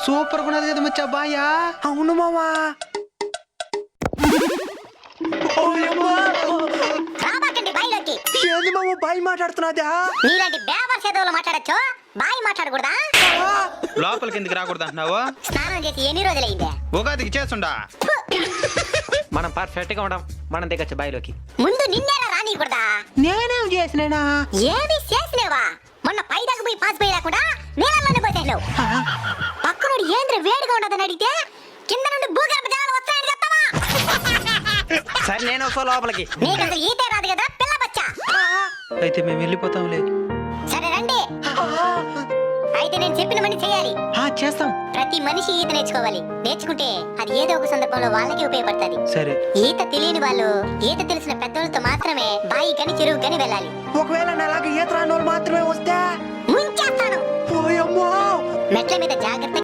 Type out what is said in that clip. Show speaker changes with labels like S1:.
S1: Super గా ఉన్నది కదా మచ్చా బాయా.
S2: అవును మావా.
S3: రాబాకండి బాయిలోకి.
S2: ఏంది మామ బాయ్ మాట్లాడుతున్నాదా?
S3: మీలాంటి బేవర్ సేదవులు మాట్లాడచ్చు, బాయి మాట్లాడకూడదా?
S1: లోపలికి ఎందుకు రాకూడదు అంటున్నావు?
S3: స్నానం చేసి ఎన్ని రోజులైందే?
S1: ఉగాదికి చేస్తుండా.
S2: మనం పర్ఫెక్ట్ గా ఉండం, మనం దిగచ్చు బాయిలోకి.
S3: ముందు నిన్నేలా రానియకూడదా?
S2: నేనేం చేసినా?
S3: ఏమి చేసినేవా? మొన్న పైదాకా పోయి పాస్ పోయి రాకుండా నీళ్ళలోనే పోసేసావు. పక్కనోడు ఏంద్ర వేడిగా ఉండదని అడిగితే కింద నుండి భూగర్భ జలాలు వస్తాయని చెప్తావా?
S2: సరే నేను వస్తా లోపలికి.
S3: నీకు అసలు ఈతే రాదు కదా పిల్ల బచ్చా.
S1: అయితే మేము వెళ్ళిపోతాంలే.
S3: సరే రండి. అయితే నేను చెప్పిన పని చేయాలి.
S2: చేస్తాం.
S3: ప్రతి మనిషి ఈత నేర్చుకోవాలి. నేర్చుకుంటే అది ఏదో ఒక సందర్భంలో వాళ్ళకి ఉపయోగపడుతుంది.
S1: సరే.
S3: ఈత తెలియని వాళ్ళు ఈత తెలిసిన పెద్దోళ్ళతో మాత్రమే బాయి కని చెరువు కని వెళ్ళాలి.
S2: ఒకవేళ నాలాగా ఈత రాని వాళ్ళు మాత్రమే వస్తే
S3: ముంచేస్తాను.
S2: పోయమ్మో.
S3: మెట్ల మీద జాగ్రత్త